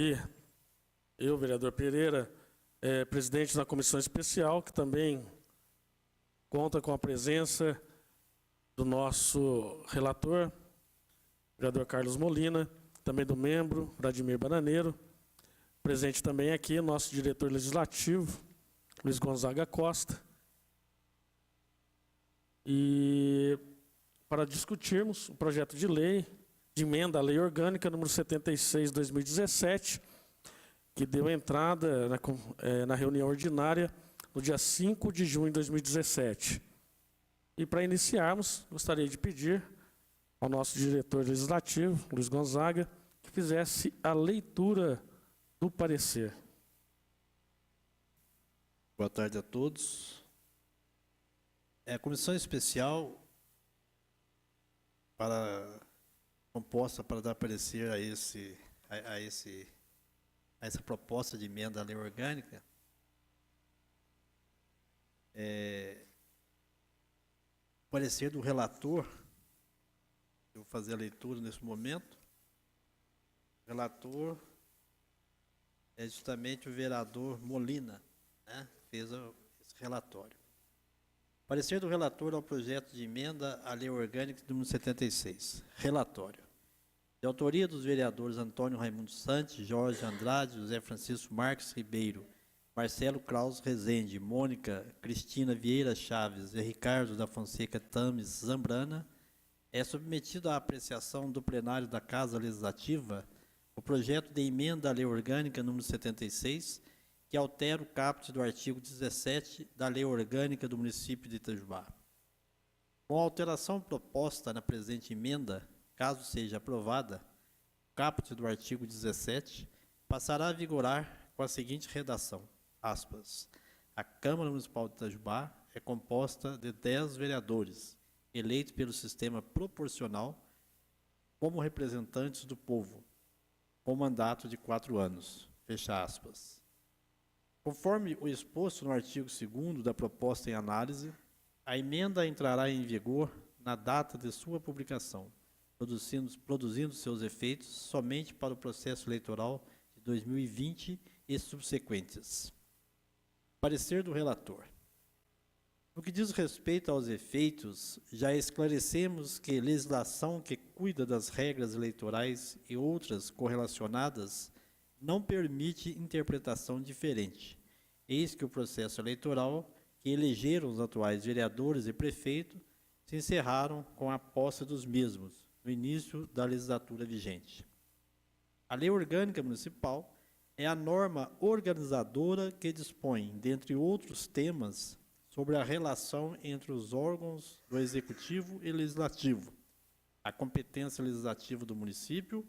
aqui, eu, vereador Pereira, presidente da comissão especial, que também conta com a presença do nosso relator, vereador Carlos Molina, também do membro, Vladimir Bananeiro, presente também aqui, nosso diretor legislativo, Luiz Gonzaga Costa, e para discutirmos o projeto de lei, de emenda à Lei Orgânica número 76/2017, que deu entrada na reunião ordinária no dia 5 de junho de 2017. E para iniciarmos, gostaria de pedir ao nosso diretor legislativo, Luiz Gonzaga, que fizesse a leitura do parecer. Boa tarde a todos. A comissão especial composta para dar parecer a essa proposta de emenda à lei orgânica parecer do relator. Eu vou fazer a leitura nesse momento. O relator é justamente o vereador Molina, né? Fez esse relatório. Parecer do relator ao projeto de emenda à Lei Orgânica número 76. Relatório. De autoria dos vereadores Antônio Raimundo Santos, Jorge Andrade, José Francisco Marques Ribeiro, Marcelo Kraus Rezende, Mônica Cristina Vieira Chaves e Ricardo da Fonseca Tames Zambrana, é submetido à apreciação do plenário da Casa Legislativa o projeto de emenda à Lei Orgânica número 76, que altera o caput do artigo 17 da Lei Orgânica do município de Itajubá. Com a alteração proposta na presente emenda, caso seja aprovada, o caput do artigo 17 passará a vigorar com a seguinte redação, aspas, a Câmara Municipal de Itajubá é composta de 10 vereadores, eleitos pelo sistema proporcional, como representantes do povo, com mandato de 4 anos, fecha aspas. Conforme o exposto no artigo 2º da proposta em análise, a emenda entrará em vigor na data de sua publicação, produzindo seus efeitos somente para o processo eleitoral de 2020 e subsequentes. Parecer do relator. No que diz respeito aos efeitos, já esclarecemos que legislação que cuida das regras eleitorais e outras correlacionadas não permite interpretação diferente. Eis que o processo eleitoral que elegeram os atuais vereadores e prefeitos se encerraram com a posse dos mesmos, no início da legislatura vigente. A Lei Orgânica Municipal é a norma organizadora que dispõe, dentre outros temas, sobre a relação entre os órgãos do Executivo e Legislativo, a competência legislativa do município,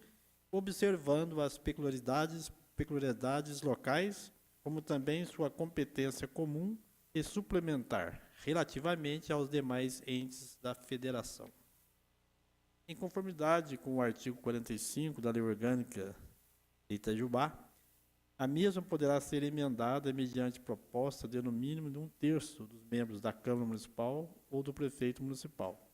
observando as peculiaridades locais, como também sua competência comum e suplementar, relativamente aos demais entes da Federação. Em conformidade com o artigo 45 da Lei Orgânica de Itajubá, a mesma poderá ser emendada mediante proposta de no mínimo de 1/3 dos membros da Câmara Municipal ou do Prefeito Municipal,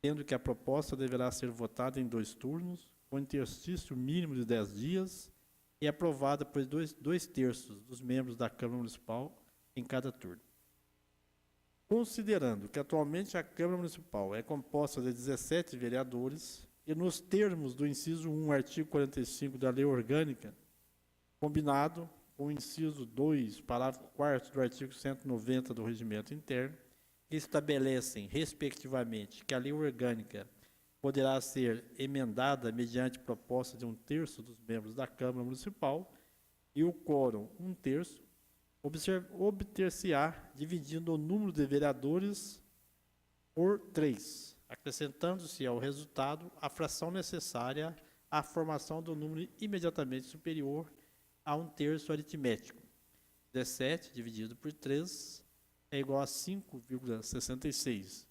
sendo que a proposta deverá ser votada em 2 turnos, com interstício mínimo de 10 dias e aprovada por 2/3 dos membros da Câmara Municipal em cada turno. Considerando que atualmente a Câmara Municipal é composta de 17 vereadores e nos termos do inciso 1, artigo 45 da Lei Orgânica, combinado com o inciso 2, parágrafo 4º do artigo 190 do Regimento Interno, que estabelecem, respectivamente, que a Lei Orgânica poderá ser emendada mediante proposta de 1/3 dos membros da Câmara Municipal e o quórum 1/3, obter-se-á dividindo o número de vereadores por 3, acrescentando-se ao resultado a fração necessária à formação do número imediatamente superior a 1/3 aritmético. 17 dividido por 3 é igual a 5,66.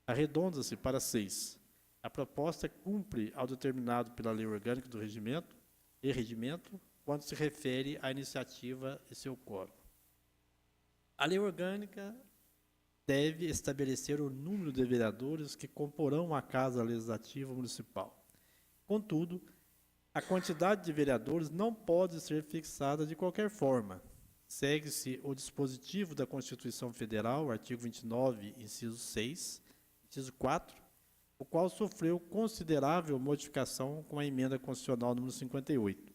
Arredonda-se para 6. A proposta cumpre ao determinado pela Lei Orgânica do Regimento quando se refere à iniciativa e seu quórum. A Lei Orgânica deve estabelecer o número de vereadores que comporão a Casa Legislativa Municipal. Contudo, A quantidade de vereadores não pode ser fixada de qualquer forma. Segue-se o dispositivo da Constituição Federal, artigo 29, inciso 6, inciso 4, o qual sofreu considerável modificação com a emenda constitucional número 58.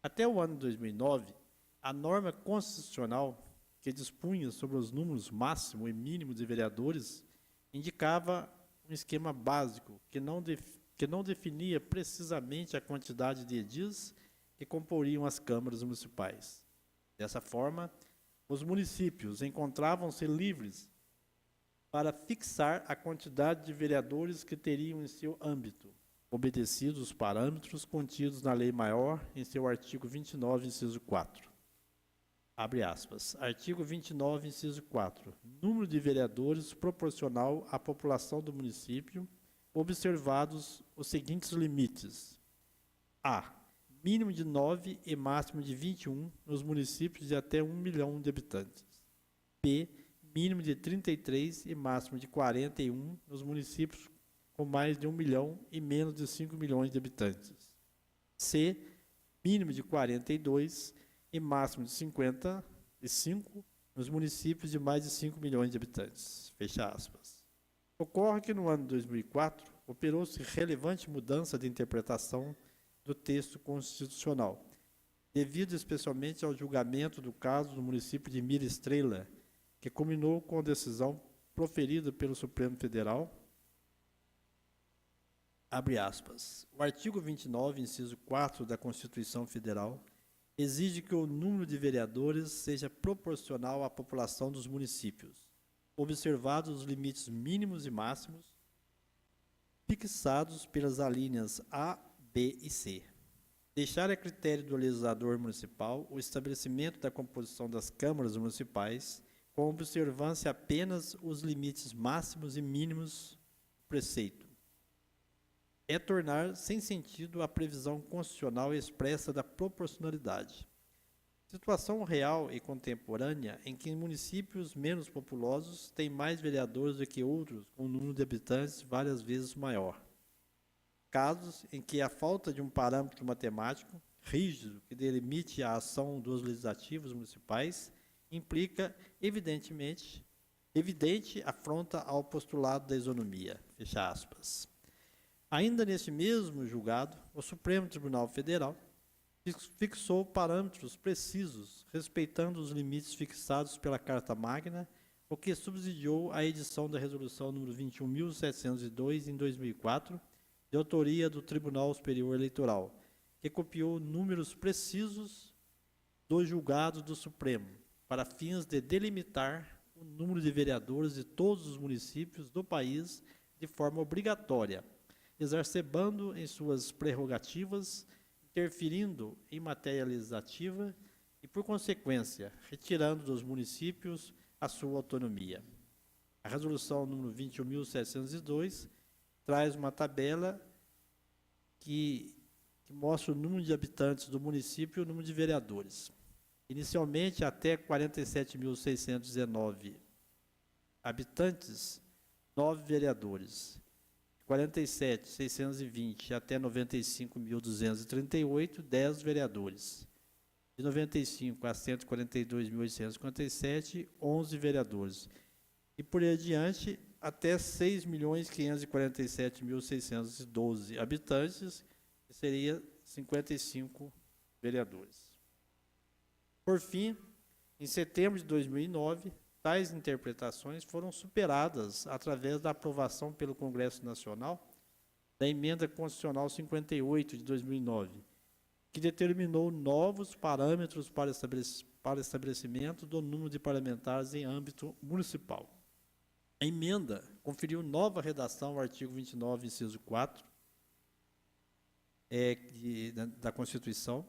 Até o ano de 2009, a norma constitucional que dispunha sobre os números máximo e mínimo de vereadores indicava um esquema básico que não definia precisamente a quantidade de edis que comporiam as câmaras municipais. Dessa forma, os municípios encontravam-se livres para fixar a quantidade de vereadores que teriam em seu âmbito, obedecidos os parâmetros contidos na Lei Maior em seu artigo 29, inciso 4. Abre aspas. Artigo 29, inciso 4. Número de vereadores proporcional à população do município, observados os seguintes limites. A. Mínimo de 9 e máximo de 21 nos municípios de até 1 milhão de habitantes. B. Mínimo de 33 e máximo de 41 nos municípios com mais de 1 milhão e menos de 5 milhões de habitantes. C. Mínimo de 42 e máximo de 55 nos municípios de mais de 5 milhões de habitantes. Fecha aspas. Ocorre que no ano de 2004 operou-se relevante mudança de interpretação do texto constitucional, devido especialmente ao julgamento do caso do município de Mira Estrela, que culminou com a decisão proferida pelo Supremo Federal. Abre aspas. O artigo 29, inciso 4 da Constituição Federal exige que o número de vereadores seja proporcional à população dos municípios, observados os limites mínimos e máximos fixados pelas alíneas A, B e C. Deixar a critério do legislador municipal o estabelecimento da composição das câmaras municipais com observância apenas os limites máximos e mínimos do preceito. É tornar sem sentido a previsão constitucional expressa da proporcionalidade. Situação real e contemporânea em que municípios menos populosos têm mais vereadores do que outros com um número de habitantes várias vezes maior. Casos em que a falta de um parâmetro matemático rígido que delimite a ação dos legislativos municipais implica, evidente afronta ao postulado da isonomia. Fecha aspas. Ainda nesse mesmo julgado, o Supremo Tribunal Federal fixou parâmetros precisos, respeitando os limites fixados pela Carta Magna, o que subsidiou a edição da Resolução número 21.702, em 2004, de autoria do Tribunal Superior Eleitoral, que copiou números precisos do julgado do Supremo, para fins de delimitar o número de vereadores de todos os municípios do país de forma obrigatória, exacerbando em suas prerrogativas, interferindo em matéria legislativa e, por consequência, retirando dos municípios a sua autonomia. A resolução número 21.702 traz uma tabela que mostra o número de habitantes do município e o número de vereadores. Inicialmente, até 47.619 habitantes, 9 vereadores. 47.620 até 95.238, 10 vereadores. De 95 a 142.857, 11 vereadores. E por aí adiante, até 6.547.612 habitantes, que seria 55 vereadores. Por fim, em setembro de 2009, tais interpretações foram superadas através da aprovação pelo Congresso Nacional da Emenda Constitucional 58 de 2009, que determinou novos parâmetros para estabelecimento do número de parlamentares em âmbito municipal. A emenda conferiu nova redação ao artigo 29, inciso 4 da Constituição,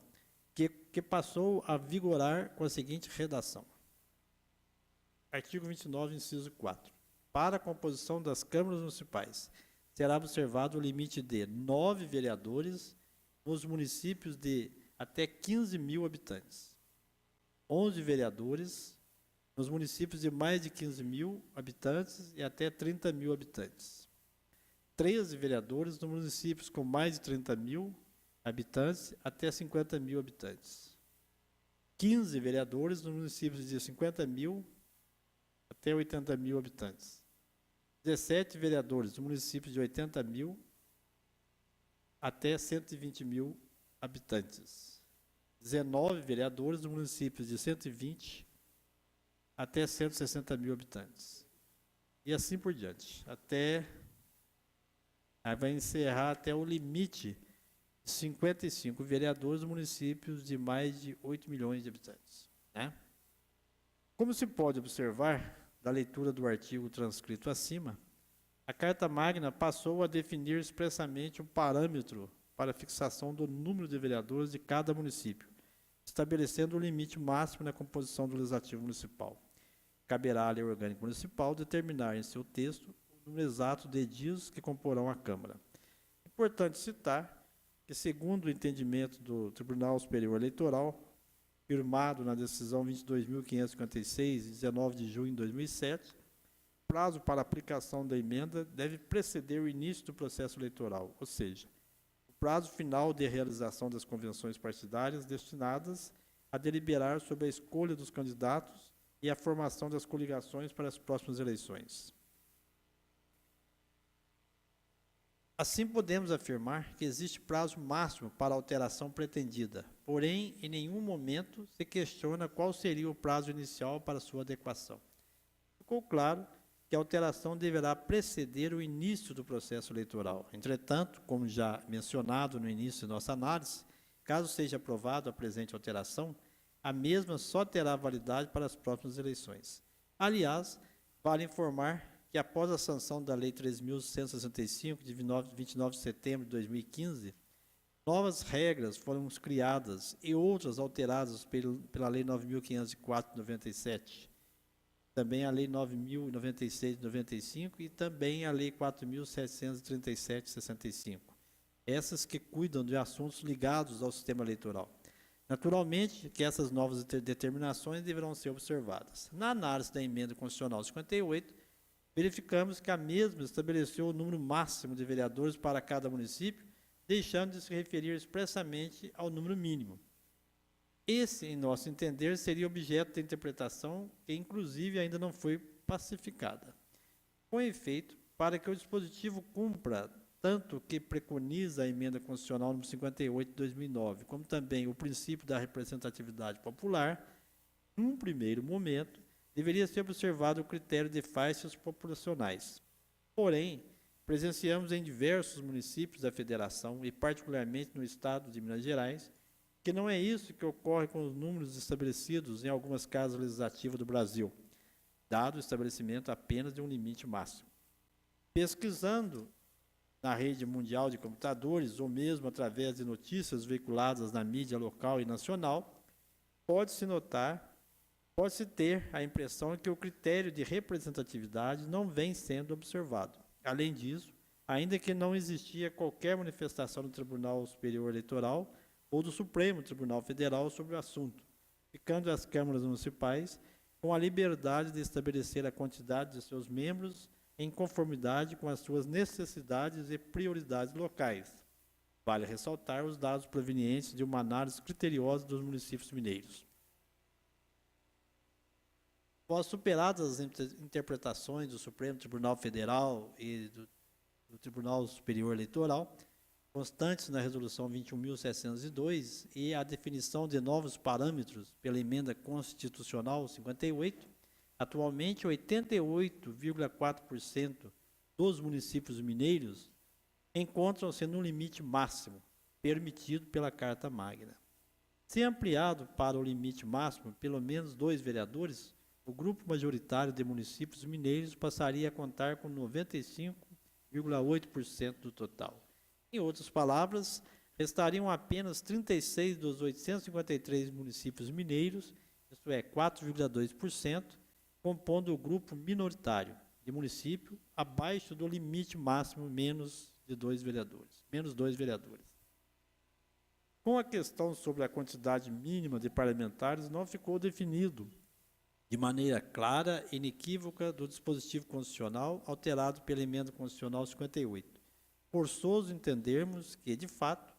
que passou a vigorar com a seguinte redação. Artigo 29, inciso 4. Para a composição das câmaras municipais, será observado o limite de 9 vereadores nos municípios de até 15 mil habitantes, 11 vereadores nos municípios de mais de 15 mil habitantes e até 30 mil habitantes, 13 vereadores nos municípios com mais de 30 mil habitantes até 50 mil habitantes. 15 vereadores nos municípios de 50 mil até 80 mil habitantes. 17 vereadores nos municípios de 80 mil até 120 mil habitantes. 19 vereadores nos municípios de 120 até 160 mil habitantes. E assim por diante. Aí vai encerrar até o limite de 55 vereadores nos municípios de mais de 8 milhões de habitantes, né? Como se pode observar da leitura do artigo transcrito acima, a Carta Magna passou a definir expressamente um parâmetro para a fixação do número de vereadores de cada município, estabelecendo o limite máximo na composição do Legislativo Municipal. Caberá à Lei Orgânica Municipal determinar em seu texto o número exato de dias que comporão a Câmara. Importante citar que, segundo o entendimento do Tribunal Superior Eleitoral, firmado na decisão 22.556, de 19 de junho de 2007, o prazo para aplicação da emenda deve preceder o início do processo eleitoral, ou seja, o prazo final de realização das convenções partidárias destinadas a deliberar sobre a escolha dos candidatos e a formação das coligações para as próximas eleições. Assim, podemos afirmar que existe prazo máximo para a alteração pretendida, porém, em nenhum momento se questiona qual seria o prazo inicial para sua adequação. Ficou claro que a alteração deverá preceder o início do processo eleitoral. Entretanto, como já mencionado no início de nossa análise, caso seja aprovada a presente alteração, a mesma só terá validade para as próximas eleições. Aliás, vale informar que após a sanção da Lei 3.165, de 29 de setembro de 2015, novas regras foram criadas e outras alteradas pela Lei 9.504, de 97, também a Lei 9.096, de 95 e também a Lei 4.737, de 65. Essas que cuidam de assuntos ligados ao sistema eleitoral. Naturalmente, que essas novas determinações deverão ser observadas. Na análise da emenda constitucional 58, verificamos que a mesma estabeleceu o número máximo de vereadores para cada município, deixando de se referir expressamente ao número mínimo. Esse, em nosso entender, seria objeto de interpretação que, inclusive, ainda não foi pacificada. Com efeito, para que o dispositivo cumpra tanto o que preconiza a emenda constitucional número 58 de 2009, como também o princípio da representatividade popular, num primeiro momento, deveria ser observado o critério de faixas populacionais. Porém, presenciamos em diversos municípios da Federação, e particularmente no estado de Minas Gerais, que não é isso que ocorre com os números estabelecidos em algumas casas legislativas do Brasil, dado o estabelecimento apenas de um limite máximo. Pesquisando na rede mundial de computadores, ou mesmo através de notícias veiculadas na mídia local e nacional, pode-se ter a impressão que o critério de representatividade não vem sendo observado. Além disso, ainda que não existia qualquer manifestação do Tribunal Superior Eleitoral ou do Supremo Tribunal Federal sobre o assunto, ficando as câmaras municipais com a liberdade de estabelecer a quantidade de seus membros em conformidade com as suas necessidades e prioridades locais. Vale ressaltar os dados provenientes de uma análise criteriosa dos municípios mineiros. Após superadas as interpretações do Supremo Tribunal Federal e do Tribunal Superior Eleitoral, constantes na Resolução 21.702 e a definição de novos parâmetros pela Emenda Constitucional 58, atualmente 88,4% dos municípios mineiros encontram-se no limite máximo permitido pela Carta Magna. Se ampliado para o limite máximo pelo menos 2 vereadores, o grupo majoritário de municípios mineiros passaria a contar com 95,8% do total. Em outras palavras, restariam apenas 36 dos 853 municípios mineiros, isto é, 4,2%, compondo o grupo minoritário de município abaixo do limite máximo menos 2 vereadores. Com a questão sobre a quantidade mínima de parlamentares, não ficou definido de maneira clara e inequívoca do dispositivo constitucional alterado pela Emenda Constitucional 58. Forçoso entendermos que, de fato,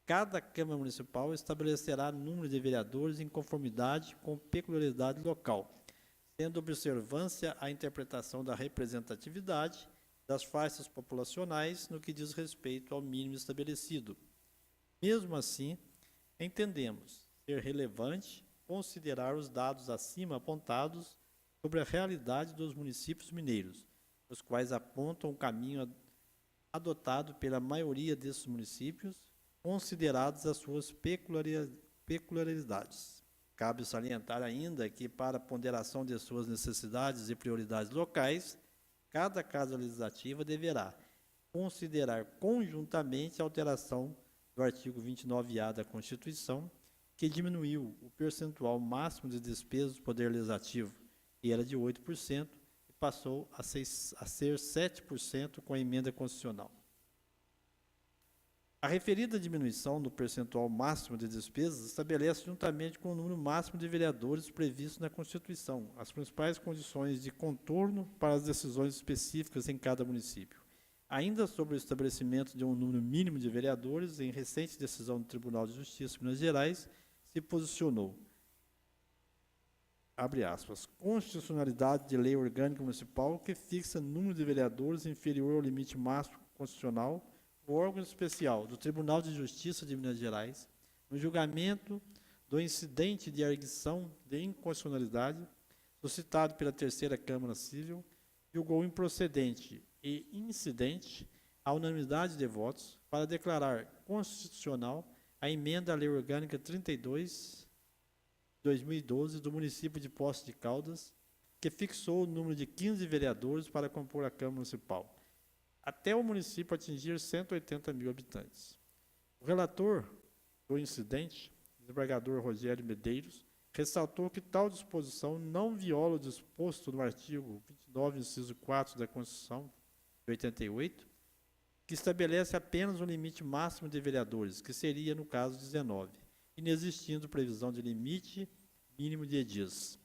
Cada Câmara Municipal estabelecerá número de vereadores em conformidade com peculiaridade local, tendo observância à interpretação da representatividade das faixas populacionais no que diz respeito ao mínimo estabelecido. Mesmo assim, entendemos ser relevante considerar os dados acima apontados sobre a realidade dos municípios mineiros, os quais apontam o caminho adotado pela maioria desses municípios, consideradas as suas peculiaridades. Cabe salientar ainda que, para a ponderação de suas necessidades e prioridades locais, cada casa legislativa deverá considerar conjuntamente a alteração do artigo 29-A da Constituição, que diminuiu o percentual máximo de despesas do Poder Legislativo, que era de 8%, e passou a ser 7% com a emenda constitucional. A referida diminuição do percentual máximo de despesas estabelece, juntamente com o número máximo de vereadores previsto na Constituição, as principais condições de contorno para as decisões específicas em cada município. Ainda sobre o estabelecimento de um número mínimo de vereadores, em recente decisão do Tribunal de Justiça de Minas Gerais, se posicionou, abre aspas, constitucionalidade de lei orgânica municipal que fixa número de vereadores inferior ao limite máximo constitucional. O órgão especial do Tribunal de Justiça de Minas Gerais, no julgamento do incidente de arguição de inconstitucionalidade suscitado pela Terceira Câmara Civil, julgou improcedente e incidente a unanimidade de votos para declarar constitucional a emenda à Lei Orgânica 32 de 2012 do município de Poços de Caldas, que fixou o número de 15 vereadores para compor a Câmara Municipal, até o município atingir 180 mil habitantes. O relator do incidente, o desembargador Rogério Medeiros, ressaltou que tal disposição não viola o disposto no artigo 29, inciso 4 da Constituição de 88, que estabelece apenas um limite máximo de vereadores, que seria, no caso, 19, inexistindo previsão de limite mínimo de edis.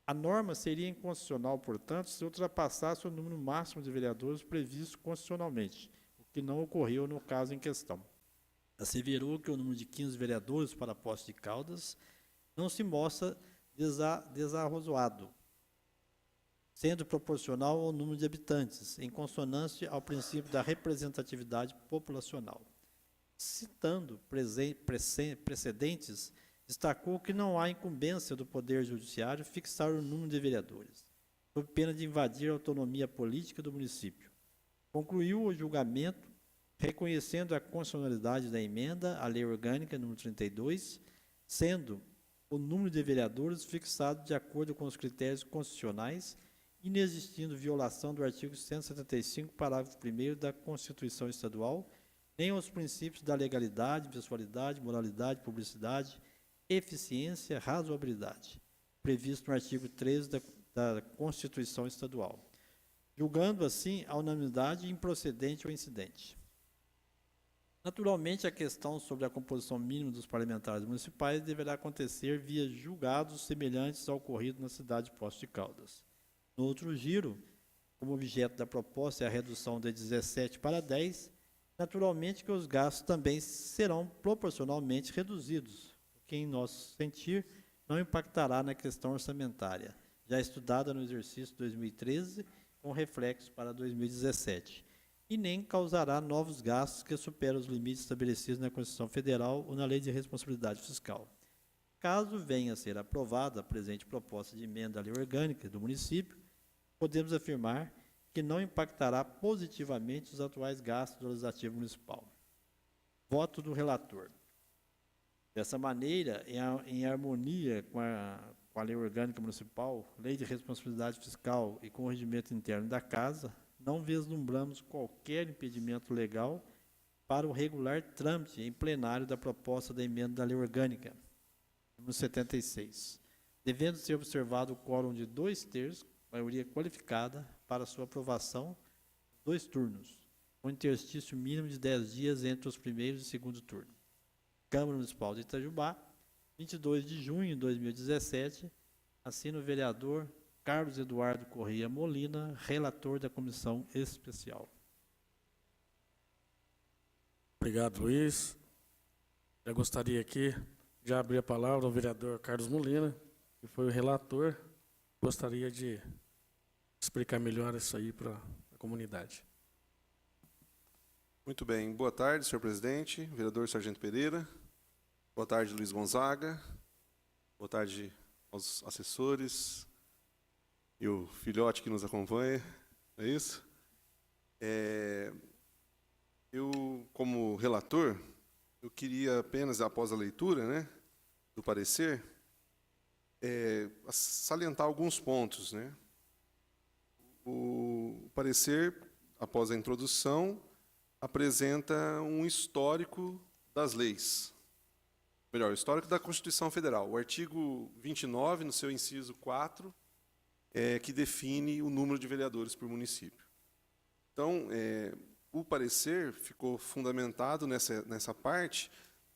A norma seria inconstitucional, portanto, se ultrapassasse o número máximo de vereadores previsto constitucionalmente, o que não ocorreu no caso em questão. Asseverou que o número de 15 vereadores para Poços de Caldas não se mostra desarrazoado, sendo proporcional ao número de habitantes, em consonância ao princípio da representatividade populacional. Citando precedentes, destacou que não há incumbência do Poder Judiciário fixar o número de vereadores, sob pena de invadir a autonomia política do município. Concluiu o julgamento reconhecendo a constitucionalidade da emenda à Lei Orgânica número 32, sendo o número de vereadores fixado de acordo com os critérios constitucionais, inexistindo violação do artigo 175, parágrafo 1º da Constituição Estadual, nem aos princípios da legalidade, pessoalidade, moralidade, publicidade, eficiência, razoabilidade, previsto no artigo 13 da Constituição Estadual, julgando assim a unanimidade improcedente ou incidente. Naturalmente, a questão sobre a composição mínima dos parlamentares municipais deverá acontecer via julgados semelhantes ao ocorrido na cidade de Poços de Caldas. No outro giro, como objeto da proposta é a redução de 17 para 10, naturalmente que os gastos também serão proporcionalmente reduzidos, o que, em nosso sentir, não impactará na questão orçamentária, já estudada no exercício 2013, com reflexo para 2017, e nem causará novos gastos que superam os limites estabelecidos na Constituição Federal ou na Lei de Responsabilidade Fiscal. Caso venha a ser aprovada a presente proposta de emenda à Lei Orgânica do município, podemos afirmar que não impactará positivamente os atuais gastos do Legislativo Municipal. Voto do relator. Dessa maneira, em harmonia com a Lei Orgânica Municipal, Lei de Responsabilidade Fiscal e com o regimento interno da Casa, não vislumbramos qualquer impedimento legal para o regular trâmite em plenário da proposta da emenda da Lei Orgânica, número 76, devendo ser observado o quórum de 2/3, maioria qualificada, para sua aprovação, 2 turnos, com interstício mínimo de 10 dias entre os primeiros e segundo turno. Câmara Municipal de Itajubá, 22 de junho de 2017, assina o vereador Carlos Eduardo Corrêa Molina, relator da Comissão Especial. Obrigado, Luiz. Eu gostaria aqui de abrir a palavra ao vereador Carlos Molina, que foi o relator. Gostaria de explicar melhor isso aí para a comunidade. Muito bem. Boa tarde, senhor presidente, vereador Sargento Pereira. Boa tarde, Luiz Gonzaga. Boa tarde aos assessores e o filhote que nos acompanha. É isso? Eu, como relator, eu queria apenas, após a leitura, né, do parecer, salientar alguns pontos, né? O parecer, após a introdução, apresenta um histórico das leis. Melhor, o histórico da Constituição Federal. O artigo 29, no seu inciso 4, que define o número de vereadores por município. Então, o parecer ficou fundamentado nessa parte,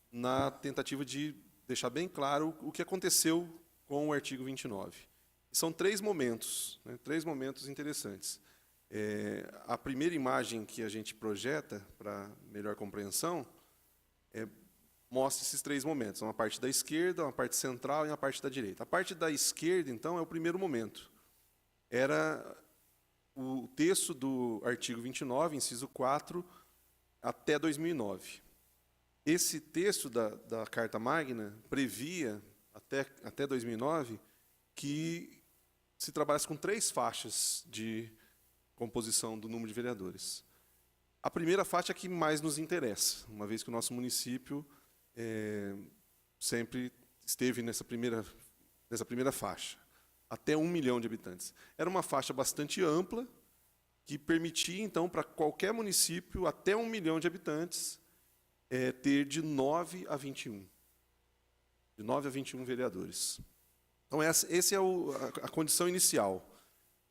na tentativa de deixar bem claro o que aconteceu com o artigo 29. E são três momentos, né, três momentos interessantes. A primeira imagem que a gente projeta, para melhor compreensão, mostra esses três momentos, uma parte da esquerda, uma parte central e uma parte da direita. A parte da esquerda, então, é o primeiro momento. Era o texto do artigo 29, inciso 4, até 2009. Esse texto da Carta Magna previa, até 2009, que se trabalhasse com 3 faixas de composição do número de vereadores. A primeira faixa é a que mais nos interessa, uma vez que o nosso município sempre esteve nessa primeira faixa, até 1 milhão de habitantes. Era uma faixa bastante ampla, que permitia, então, para qualquer município, até 1 milhão de habitantes, ter de 9 a 21. De 9 a 21 vereadores. Então, essa é a condição inicial.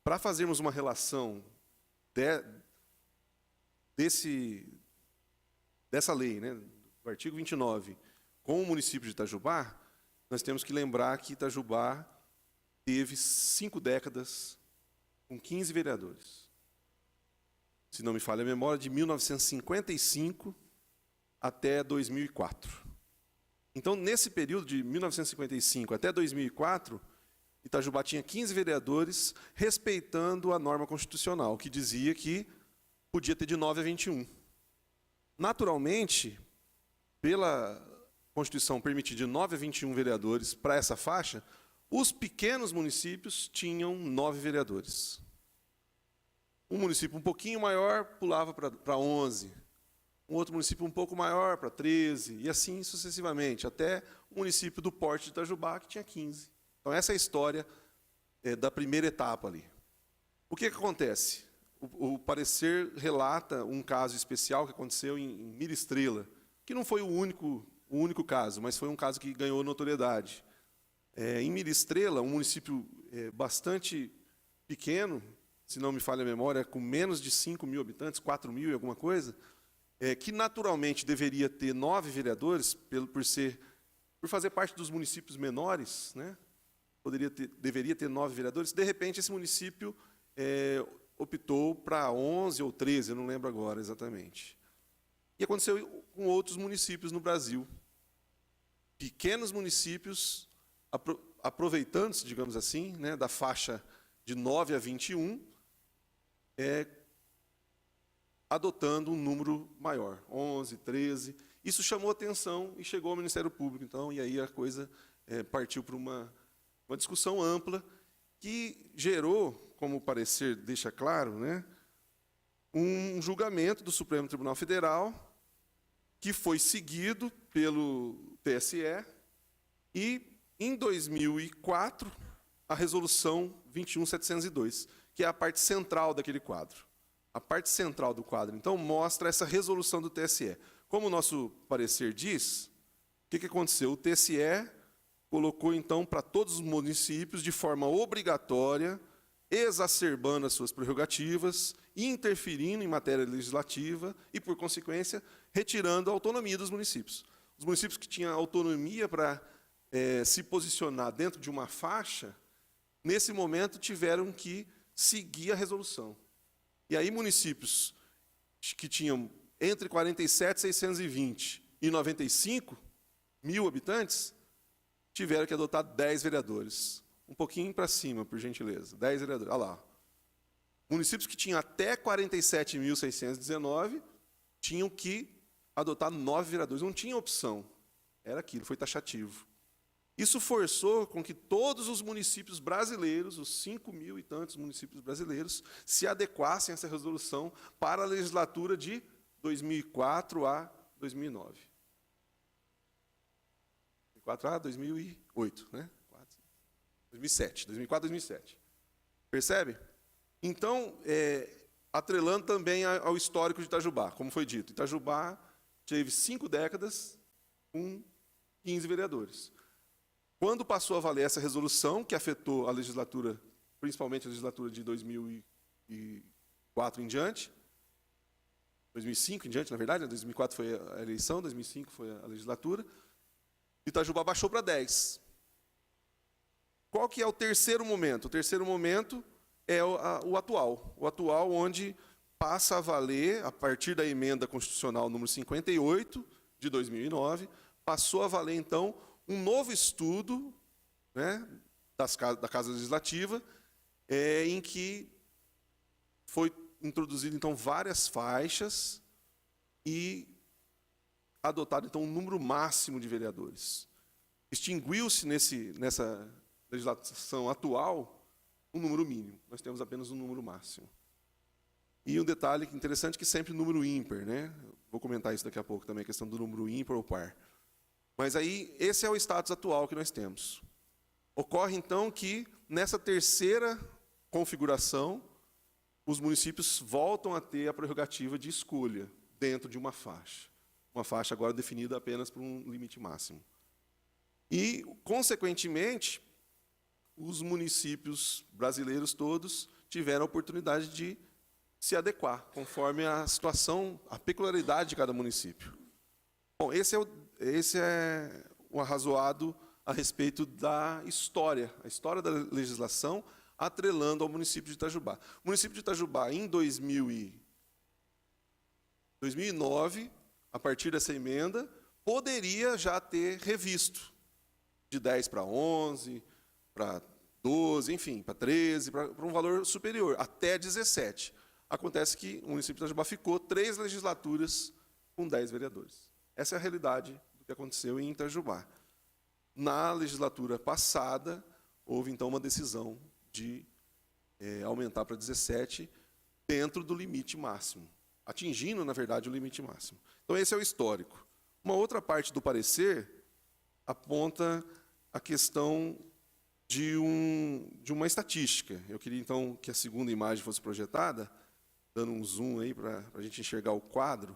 Para fazermos uma relação dessa lei, né, do artigo 29, com o município de Itajubá, nós temos que lembrar que Itajubá teve 5 décadas com 15 vereadores. Se não me falha a memória, de 1955 até 2004. Então, nesse período de 1955 até 2004, Itajubá tinha 15 vereadores, respeitando a norma constitucional, que dizia que podia ter de 9 a 21. Naturalmente, pela Constituição permitir de 9 a 21 vereadores para essa faixa, os pequenos municípios tinham 9 vereadores. Um município um pouquinho maior pulava para 11, um outro município um pouco maior para 13, e assim sucessivamente, até o município do porte de Itajubá, que tinha 15. Então, essa é a história da primeira etapa ali. O que acontece? O parecer relata um caso especial que aconteceu em Mira Estrela, que não foi o único caso, mas foi um caso que ganhou notoriedade. Em Mira Estrela, um município bastante pequeno, se não me falha a memória, com menos de 5 mil habitantes, 4 mil e alguma coisa, que naturalmente deveria ter 9 vereadores, por fazer parte dos municípios menores, né? Deveria ter 9 vereadores. De repente, esse município optou para 11 ou 13, eu não lembro agora exatamente. E aconteceu com outros municípios no Brasil. Pequenos municípios, aproveitando-se, digamos assim, né, da faixa de 9 a 21, adotando um número maior, 11, 13. Isso chamou atenção e chegou ao Ministério Público, então, e aí a coisa partiu para uma discussão ampla que gerou, como o parecer deixa claro, né, um julgamento do Supremo Tribunal Federal que foi seguido pelo TSE e, em 2004, a Resolução 21.702, que é a parte central daquele quadro. A parte central do quadro, então, mostra essa resolução do TSE. Como o nosso parecer diz, o que aconteceu? O TSE colocou, então, para todos os municípios, de forma obrigatória, exacerbando as suas prerrogativas, interferindo em matéria legislativa e, por consequência, retirando a autonomia dos municípios. Os municípios que tinham autonomia para se posicionar dentro de uma faixa, nesse momento tiveram que seguir a resolução. E aí municípios que tinham entre 47.620 e 95 1.000 habitantes, tiveram que adotar 10 vereadores. Um pouquinho para cima, por gentileza. 10 vereadores. Olha lá. Municípios que tinham até 47.619 tinham que adotar 9 vereadores. Não tinha opção. Era aquilo, foi taxativo. Isso forçou com que todos os municípios brasileiros, os 5.000 e tantos municípios brasileiros, se adequassem a essa resolução para a legislatura de 2004 a 2009. 2004 a 2008, né? 2007, 2004 a 2007. Percebe? Então, atrelando também ao histórico de Itajubá, como foi dito. Itajubá teve 5 décadas com 15 vereadores. Quando passou a valer essa resolução, que afetou a legislatura, principalmente a legislatura de 2004 em diante, 2005 em diante, na verdade, 2004 foi a eleição, 2005 foi a legislatura, Itajubá baixou para 10. Qual que é o terceiro momento? O terceiro momento é o atual. O atual, onde passa a valer, a partir da emenda constitucional número 58, de 2009, passou a valer, então, um novo estudo, né, da Casa Legislativa, em que foi introduzido, então, várias faixas e adotado, então, um número máximo de vereadores. Extinguiu-se nessa legislação atual um número mínimo. Nós temos apenas um número máximo. E um detalhe interessante que sempre número ímpar, né? Vou comentar isso daqui a pouco também, a questão do número ímpar ou par. Mas aí, esse é o status atual que nós temos. Ocorre, então, que nessa terceira configuração, os municípios voltam a ter a prerrogativa de escolha dentro de uma faixa. Uma faixa agora definida apenas por um limite máximo. E, consequentemente, os municípios brasileiros todos tiveram a oportunidade de se adequar, conforme a situação, a peculiaridade de cada município. Bom, esse é o arrazoado a respeito da história, a história da legislação, atrelando ao município de Itajubá. O município de Itajubá, em 2009, a partir dessa emenda, poderia já ter revisto de 10 para 11, para 12, enfim, para 13, para um valor superior, até 17. Acontece que o município de Itajubá ficou 3 legislaturas com 10 vereadores. Essa é a realidade do que aconteceu em Itajubá. Na legislatura passada, houve, então, uma decisão de aumentar para 17, dentro do limite máximo, atingindo, na verdade, o limite máximo. Então, esse é o histórico. Uma outra parte do parecer aponta a questão de uma estatística. Eu queria, então, que a segunda imagem fosse projetada, dando um zoom aí para a gente enxergar o quadro.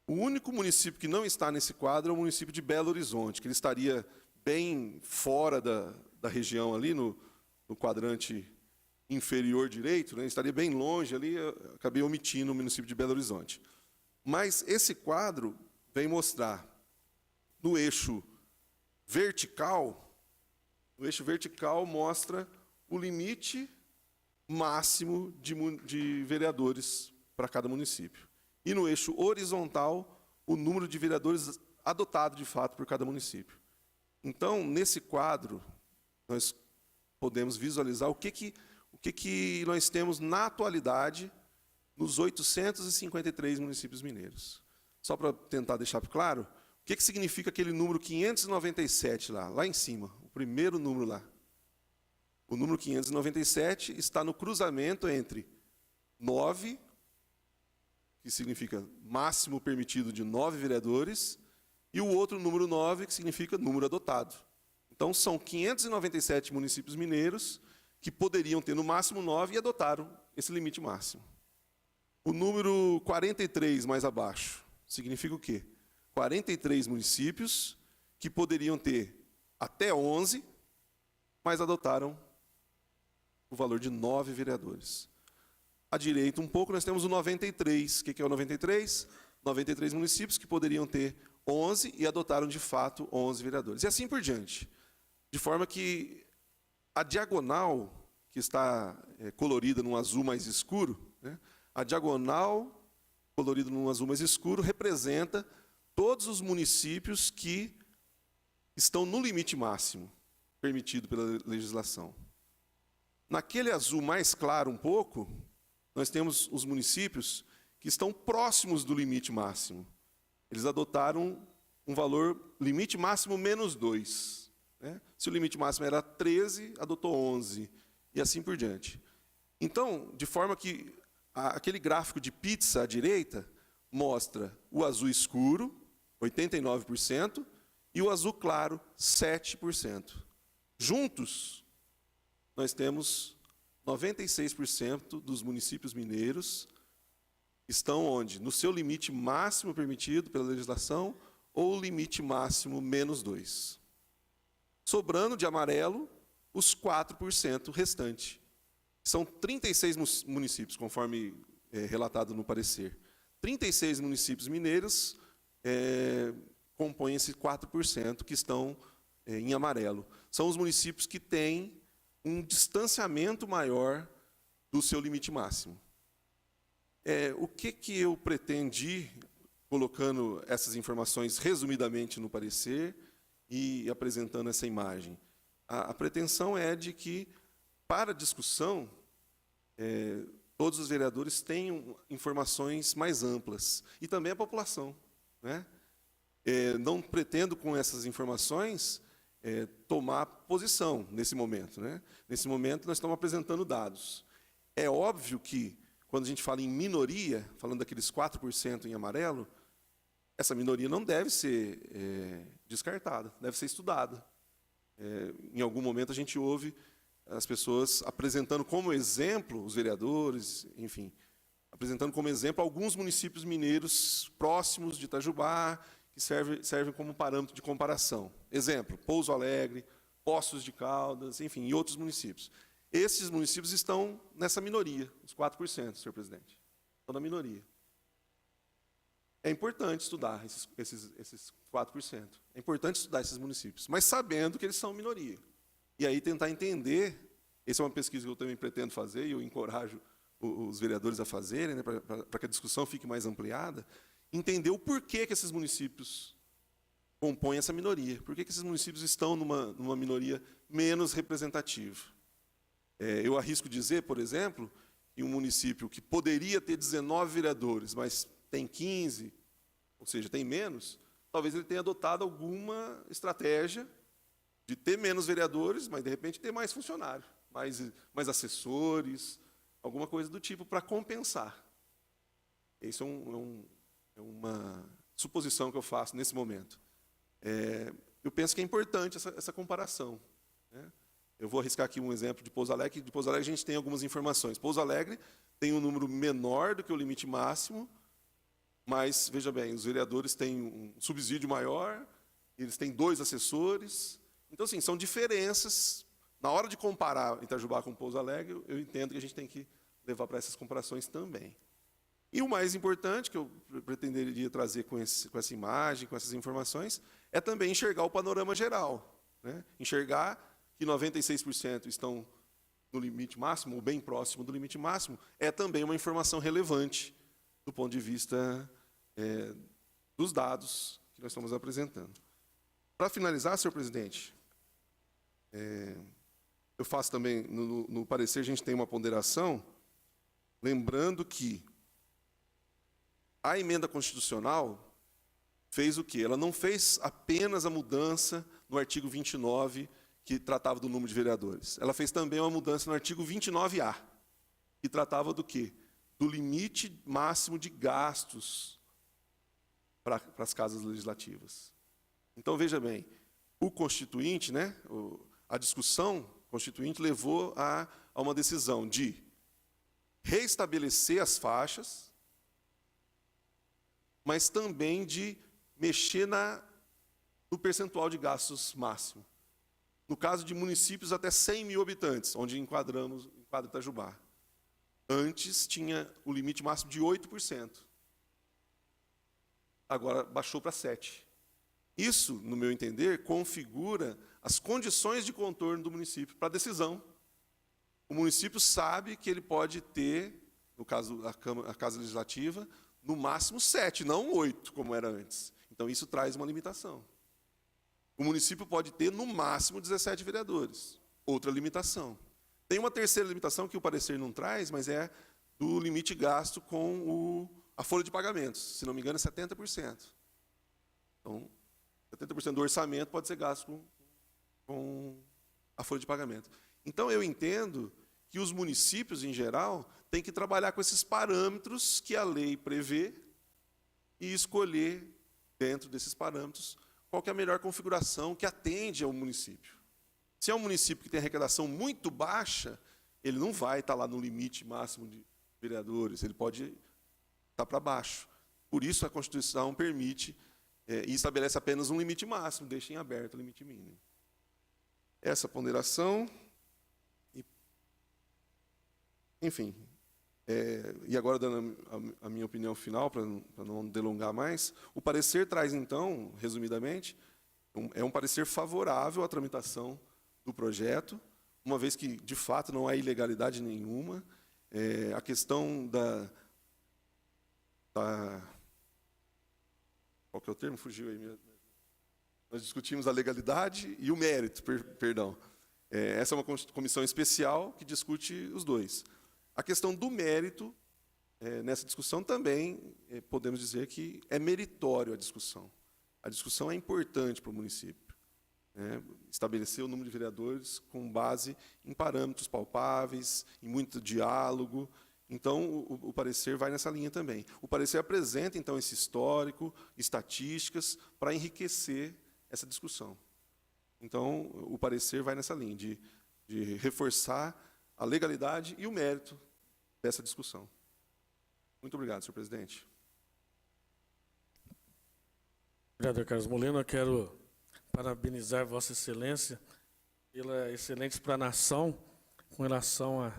O único município que não está nesse quadro é o município de Belo Horizonte, que ele estaria bem fora da região ali, no quadrante inferior direito, né? Estaria bem longe ali, eu acabei omitindo o município de Belo Horizonte. Mas esse quadro vem mostrar, no eixo vertical mostra o limite máximo de vereadores para cada município. E no eixo horizontal, o número de vereadores adotado de fato por cada município. Então, nesse quadro, nós podemos visualizar o que nós temos na atualidade nos 853 municípios mineiros. Só para tentar deixar claro, o que significa aquele número 597 lá em cima, o primeiro número lá. O número 597 está no cruzamento entre 9, que significa máximo permitido de 9 vereadores, e o outro número 9, que significa número adotado. Então, são 597 municípios mineiros que poderiam ter no máximo 9 e adotaram esse limite máximo. O número 43, mais abaixo, significa o quê? 43 municípios que poderiam ter até 11, mas adotaram o valor de 9 vereadores. À direita um pouco, nós temos o 93. O que é o 93? 93 municípios que poderiam ter 11 e adotaram, de fato, 11 vereadores. E assim por diante. De forma que a diagonal, que está colorida num azul mais escuro, né? A diagonal colorida num azul mais escuro representa todos os municípios que estão no limite máximo permitido pela legislação. Naquele azul mais claro um pouco, nós temos os municípios que estão próximos do limite máximo. Eles adotaram um valor limite máximo menos 2. Né? Se o limite máximo era 13, adotou 11, e assim por diante. Então, de forma que aquele gráfico de pizza à direita mostra o azul escuro, 89%, e o azul claro, 7%. Juntos, nós temos 96% dos municípios mineiros estão onde? No seu limite máximo permitido pela legislação ou limite máximo menos 2. Sobrando de amarelo os 4% restante. São 36 municípios, conforme relatado no parecer. 36 municípios mineiros compõem esse 4% que estão em amarelo. São os municípios que têm um distanciamento maior do seu limite máximo. O que eu pretendi, colocando essas informações resumidamente no parecer e apresentando essa imagem? A pretensão é de que, para discussão, todos os vereadores tenham informações mais amplas, e também a população. Né? Não pretendo, com essas informações, tomar posição nesse momento. Né? Nesse momento, nós estamos apresentando dados. É óbvio que, quando a gente fala em minoria, falando daqueles 4% em amarelo, essa minoria não deve ser descartada, deve ser estudada. Em algum momento a gente ouve as pessoas apresentando como exemplo, os vereadores, enfim, apresentando como exemplo alguns municípios mineiros próximos de Itajubá, que servem como parâmetro de comparação. Exemplo, Pouso Alegre, Poços de Caldas, enfim, e outros municípios. Esses municípios estão nessa minoria, os 4%, senhor presidente. Estão na minoria. É importante estudar esses 4%. É importante estudar esses municípios, mas sabendo que eles são minoria. E aí tentar entender, essa é uma pesquisa que eu também pretendo fazer, e eu encorajo os vereadores a fazerem, né, para que a discussão fique mais ampliada, entender o porquê que esses municípios compõem essa minoria. Por que esses municípios estão numa minoria menos representativa? Eu arrisco dizer, por exemplo, que um município que poderia ter 19 vereadores, mas tem 15, ou seja, tem menos, talvez ele tenha adotado alguma estratégia de ter menos vereadores, mas, de repente, ter mais funcionários, mais assessores, alguma coisa do tipo, para compensar. Isso é uma suposição que eu faço nesse momento. Eu penso que é importante essa comparação. Né? Eu vou arriscar aqui um exemplo de Pouso Alegre. De Pouso Alegre a gente tem algumas informações. Pouso Alegre tem um número menor do que o limite máximo, mas, veja bem, os vereadores têm um subsídio maior, eles têm 2 assessores. Então, assim, são diferenças. Na hora de comparar Itajubá com Pouso Alegre, eu entendo que a gente tem que levar para essas comparações também. E o mais importante, que eu pretenderia trazer com essa imagem, com essas informações, é também enxergar o panorama geral. Né? Enxergar que 96% estão no limite máximo, ou bem próximo do limite máximo, é também uma informação relevante do ponto de vista dos dados que nós estamos apresentando. Para finalizar, senhor presidente, eu faço também, no parecer, a gente tem uma ponderação, lembrando que a emenda constitucional fez o quê? Ela não fez apenas a mudança no artigo 29, que tratava do número de vereadores. Ela fez também uma mudança no artigo 29A, que tratava do quê? Do limite máximo de gastos para as casas legislativas. Então, veja bem, o constituinte, né, a discussão constituinte levou a uma decisão de reestabelecer as faixas, mas também de mexer no percentual de gastos máximo. No caso de municípios até 100 mil habitantes, onde enquadra Itajubá. Antes tinha o limite máximo de 8%. Agora baixou para 7%. Isso, no meu entender, configura as condições de contorno do município para a decisão. O município sabe que ele pode ter, no caso a Casa Legislativa, no máximo 7, não 8, como era antes. Então, isso traz uma limitação. O município pode ter, no máximo, 17 vereadores. Outra limitação. Tem uma terceira limitação que o parecer não traz, mas é do limite gasto com a folha de pagamentos. Se não me engano, é 70%. Então, 70% do orçamento pode ser gasto com a folha de pagamento. Então, eu entendo que os municípios, em geral, têm que trabalhar com esses parâmetros que a lei prevê e escolher, dentro desses parâmetros, qual que é a melhor configuração que atende ao município. Se é um município que tem arrecadação muito baixa, ele não vai estar lá no limite máximo de vereadores, ele pode estar para baixo. Por isso, a Constituição permite e estabelece apenas um limite máximo, deixa em aberto o limite mínimo. Essa ponderação. Enfim, e agora dando a minha opinião final, para não delongar mais, o parecer traz, então, resumidamente, é um parecer favorável à tramitação do projeto, uma vez que, de fato, não há ilegalidade nenhuma. A questão qual que é o termo? Fugiu aí. Nós discutimos a legalidade e o mérito, perdão. Essa é uma comissão especial que discute os dois. A questão do mérito, nessa discussão também, podemos dizer que é meritório a discussão. A discussão é importante para o município. Estabelecer o número de vereadores com base em parâmetros palpáveis, em muito diálogo. Então, o parecer vai nessa linha também. O parecer apresenta, então, esse histórico, estatísticas, para enriquecer essa discussão. Então, o parecer vai nessa linha, de reforçar a legalidade e o mérito dessa discussão. Muito obrigado, senhor presidente. Vereador Carlos Molina, eu quero parabenizar Vossa Excelência pela excelente explanação com relação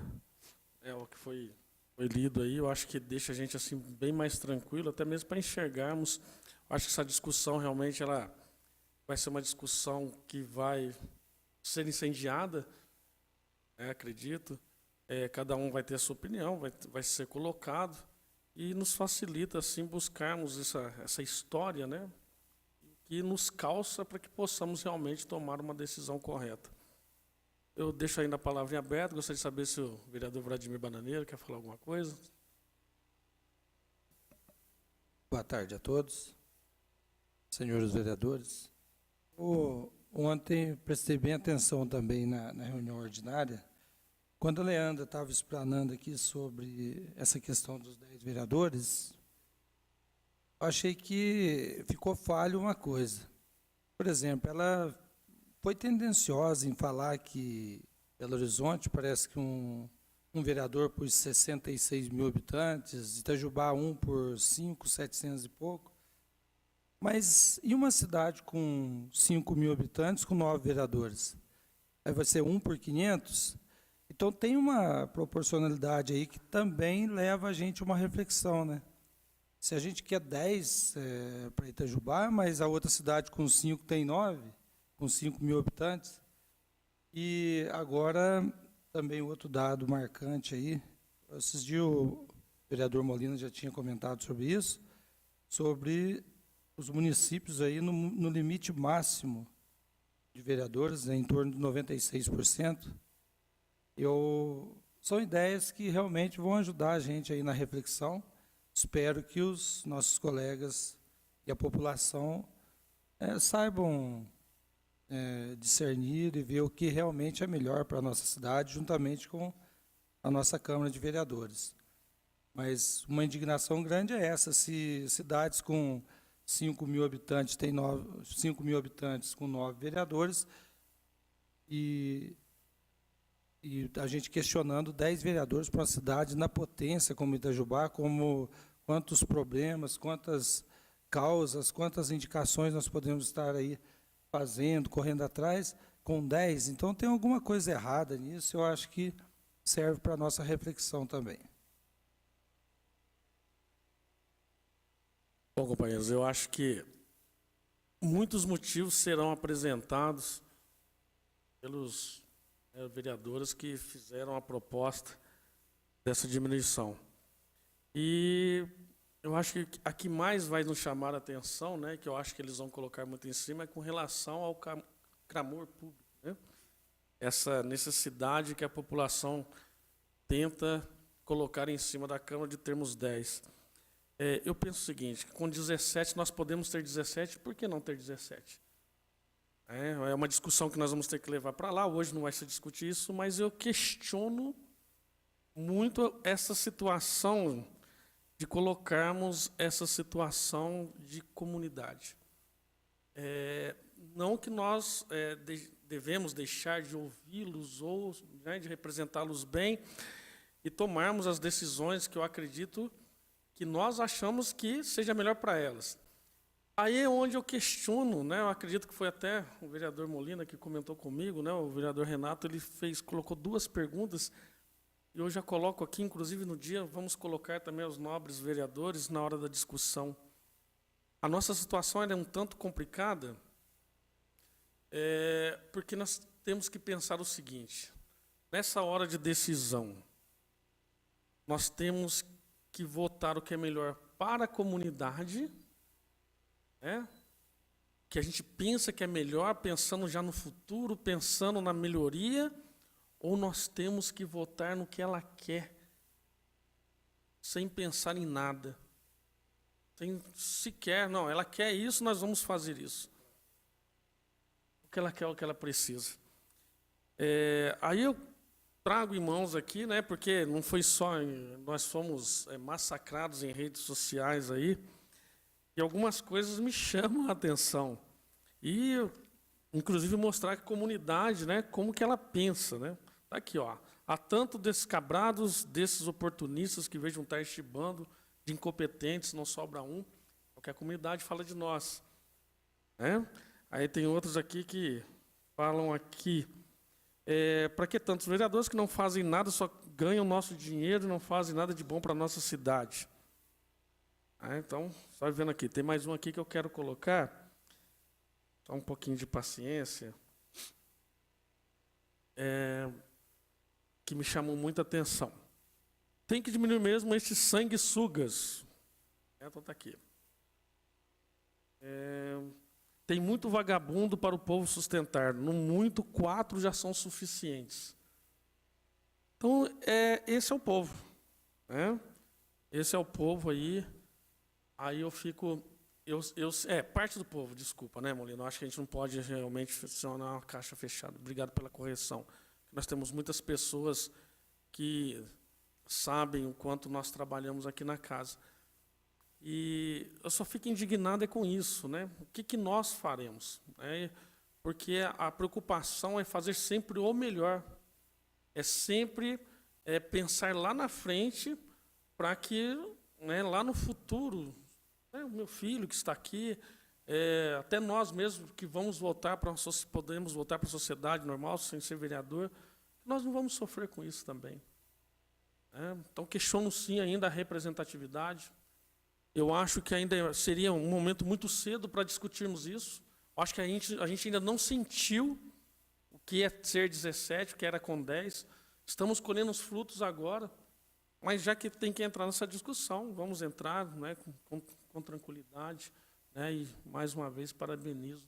ao que foi lido aí. Eu acho que deixa a gente assim bem mais tranquilo, até mesmo para enxergarmos. Eu acho que essa discussão realmente ela vai ser uma discussão que vai ser incendiada, acredito. Cada um vai ter a sua opinião, vai ser colocado e nos facilita assim buscarmos essa história, né, que nos calça para que possamos realmente tomar uma decisão correta. Eu deixo ainda a palavra em aberto, gostaria de saber se o vereador Vladimir Bananeira quer falar alguma coisa. Boa tarde a todos, senhores vereadores. Ontem prestei bem atenção também na reunião ordinária, quando a Leandra estava explanando aqui sobre essa questão dos 10 vereadores, eu achei que ficou falho uma coisa. Por exemplo, ela foi tendenciosa em falar que Belo Horizonte parece que um vereador por 66 mil habitantes, Itajubá por 700 e pouco. Mas e uma cidade com 5 mil habitantes, com 9 vereadores? Aí vai ser 1 por 500? Então, tem uma proporcionalidade aí que também leva a gente a uma reflexão, né? Se a gente quer 10 para Itajubá, mas a outra cidade com 5 tem 9, com 5 mil habitantes. E agora, também outro dado marcante aí, esses dias o vereador Molina já tinha comentado sobre isso, sobre os municípios aí no limite máximo de vereadores, em torno de 96%. São ideias que realmente vão ajudar a gente aí na reflexão. Espero que os nossos colegas e a população saibam discernir e ver o que realmente é melhor para a nossa cidade, juntamente com a nossa Câmara de Vereadores. Mas uma indignação grande é essa, se cidades com 5 mil habitantes têm 5 mil habitantes com 9 vereadores e a gente questionando 10 vereadores para uma cidade na potência como Itajubá, quantos problemas, quantas causas, quantas indicações nós podemos estar aí fazendo, correndo atrás, com 10. Então, tem alguma coisa errada nisso, eu acho que serve para a nossa reflexão também. Bom, companheiros, eu acho que muitos motivos serão apresentados pelos vereadores que fizeram a proposta dessa diminuição. E Eu acho que a que mais vai nos chamar a atenção, né, que eu acho que eles vão colocar muito em cima, é com relação ao clamor público, né? Essa necessidade que a população tenta colocar em cima da Câmara de termos 10. Eu penso o seguinte, que com 17 nós podemos ter 17, por que não ter 17? É uma discussão que nós vamos ter que levar para lá, hoje não vai se discutir isso, mas eu questiono muito essa situação de colocarmos essa situação de comunidade. Não que nós devemos deixar de ouvi-los ou, né, de representá-los bem e tomarmos as decisões que eu acredito que nós achamos que seja melhor para elas. Aí é onde eu questiono, né, eu acredito que foi até o vereador Molina que comentou comigo, né, o vereador Renato, ele colocou 2 perguntas. E eu já coloco aqui, inclusive no dia, vamos colocar também os nobres vereadores na hora da discussão. A nossa situação é um tanto complicada, porque nós temos que pensar o seguinte, nessa hora de decisão, nós temos que votar o que é melhor para a comunidade, né? Que a gente pensa que é melhor, pensando já no futuro, pensando na melhoria, ou nós temos que votar no que ela quer, sem pensar em nada. Sem sequer, não, ela quer isso, nós vamos fazer isso. O que ela quer, o que ela precisa. Aí eu trago em mãos aqui, né, porque não foi só, nós fomos massacrados em redes sociais aí, e algumas coisas me chamam a atenção. E, inclusive, mostrar que a comunidade, né, como que ela pensa, né? Tá aqui, ó. Há tanto descabrados, desses oportunistas que vejam estar este bando de incompetentes, não sobra um, porque a comunidade fala de nós. Né? Aí tem outros aqui que falam aqui, para que tantos vereadores que não fazem nada, só ganham nosso dinheiro e não fazem nada de bom para a nossa cidade? Então, só vendo aqui, tem mais um aqui que eu quero colocar, só um pouquinho de paciência, que me chamou muita atenção. Tem que diminuir mesmo esses sanguessugas. Então está aqui. Tem muito vagabundo para o povo sustentar. No muito, 4 já são suficientes. Então, esse é o povo. Né? Esse é o povo aí. Aí eu fico... parte do povo, desculpa, né, Molina? Eu acho que a gente não pode realmente funcionar uma caixa fechada. Obrigado pela correção. Nós temos muitas pessoas que sabem o quanto nós trabalhamos aqui na casa. E eu só fico indignado com isso, né? O que nós faremos? Porque a preocupação é fazer sempre o melhor. É sempre pensar lá na frente para que, né, lá no futuro, o meu filho que está aqui, até nós mesmos que vamos voltar podemos voltar para a sociedade normal, sem ser vereador, nós não vamos sofrer com isso também. Então, questiono sim ainda a representatividade. Eu acho que ainda seria um momento muito cedo para discutirmos isso. Eu acho que a gente ainda não sentiu o que é ser 17, o que era com 10. Estamos colhendo os frutos agora, mas já que tem que entrar nessa discussão, vamos entrar, né, com tranquilidade. Né, e, mais uma vez, parabenizo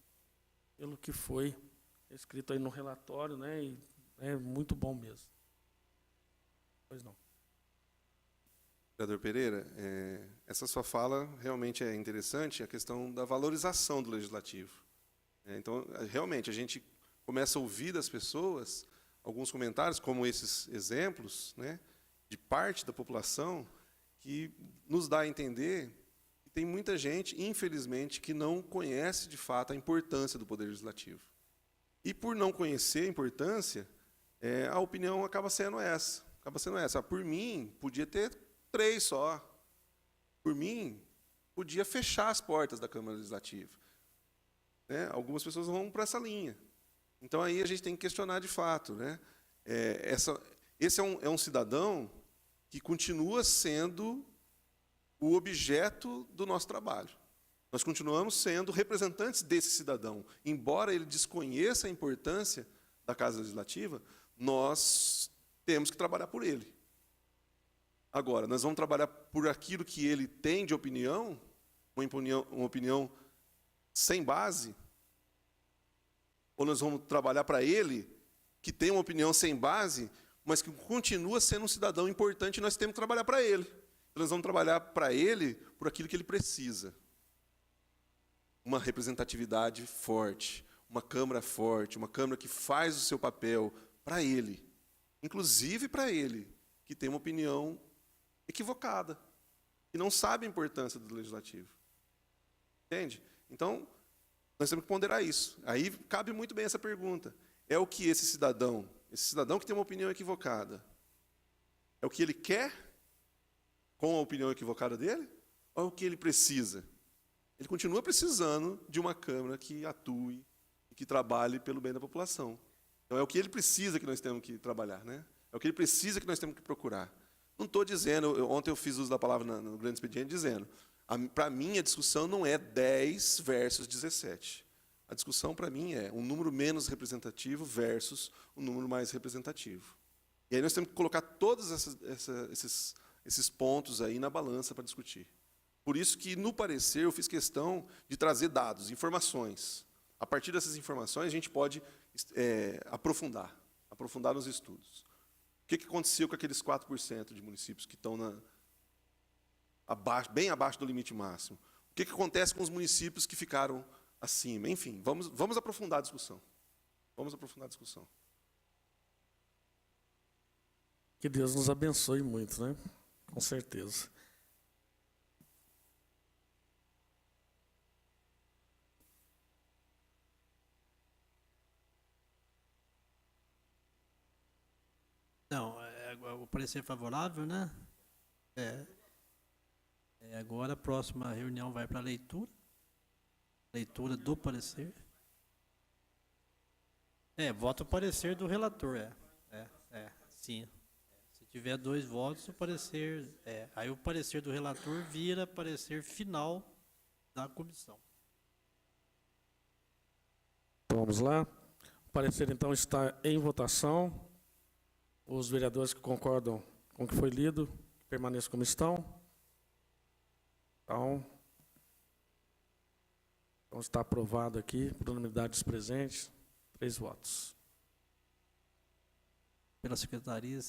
pelo que foi escrito aí no relatório, né, e é muito bom mesmo. Pois não. Vereador Pereira, essa sua fala realmente é interessante, a questão da valorização do legislativo. Então, realmente, a gente começa a ouvir das pessoas alguns comentários, como esses exemplos, né, de parte da população, que nos dá a entender que tem muita gente, infelizmente, que não conhece, de fato, a importância do Poder Legislativo. E, por não conhecer a importância, a opinião acaba sendo essa. Por mim, podia ter 3 só. Por mim, podia fechar as portas da Câmara Legislativa. Né? Algumas pessoas vão para essa linha. Então, aí a gente tem que questionar de fato. Né? Esse é um cidadão que continua sendo o objeto do nosso trabalho. Nós continuamos sendo representantes desse cidadão. Embora ele desconheça a importância da Casa Legislativa, nós temos que trabalhar por ele. Agora, nós vamos trabalhar por aquilo que ele tem de opinião, uma opinião sem base? Ou nós vamos trabalhar para ele, que tem uma opinião sem base, mas que continua sendo um cidadão importante e nós temos que trabalhar para ele? Então, nós vamos trabalhar para ele por aquilo que ele precisa. Uma representatividade forte, uma Câmara forte, uma Câmara que faz o seu papel para ele, inclusive para ele, que tem uma opinião equivocada, que não sabe a importância do Legislativo. Entende? Então, nós temos que ponderar isso. Aí cabe muito bem essa pergunta. É o que esse cidadão que tem uma opinião equivocada, é o que ele quer com a opinião equivocada dele? Ou é o que ele precisa? Ele continua precisando de uma Câmara que atue e que trabalhe pelo bem da população. Então, é o que ele precisa que nós temos que trabalhar, né? É o que ele precisa que nós temos que procurar. Não estou dizendo, ontem eu fiz uso da palavra no grande expediente, dizendo, para mim a discussão não é 10 versus 17. A discussão, para mim, é um número menos representativo versus um número mais representativo. E aí nós temos que colocar todos esses pontos aí na balança para discutir. Por isso que, no parecer, eu fiz questão de trazer dados, informações. A partir dessas informações, a gente pode aprofundar nos estudos. O que aconteceu com aqueles 4% de municípios que estão bem abaixo do limite máximo? O que acontece com os municípios que ficaram acima? Enfim, vamos aprofundar a discussão. Vamos aprofundar a discussão. Que Deus nos abençoe muito, né? Com certeza. Não, o parecer favorável, né? Agora a próxima reunião vai para a leitura do parecer. Vota o parecer do relator, sim. Se tiver 2 votos, o parecer, aí o parecer do relator vira parecer final da comissão. Vamos lá. O parecer, então, está em votação. Os vereadores que concordam com o que foi lido, permaneçam como estão. Então, está aprovado aqui, por unanimidade dos presentes, 3 votos. Pela secretaria,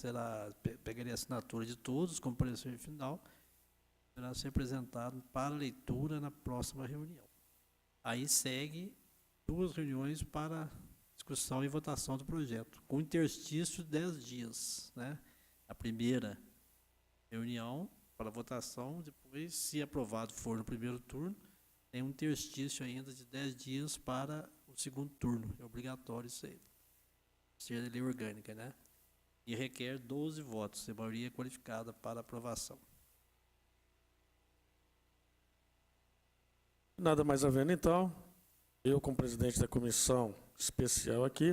pegaria a assinatura de todos como parecer final, será ser apresentado para leitura na próxima reunião. Aí segue 2 reuniões para discussão e votação do projeto, com interstício de 10 dias, né? A primeira reunião para votação, depois, se aprovado for no primeiro turno, tem um interstício ainda de 10 dias para o segundo turno. É obrigatório isso aí. Ser lei orgânica, né? E requer 12 votos, de maioria qualificada para aprovação. Nada mais havendo, então, eu, como presidente da comissão especial aqui,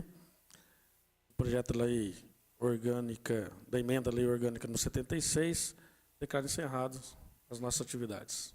o projeto de lei orgânica, da emenda à lei orgânica no 76, declaro encerrados as nossas atividades.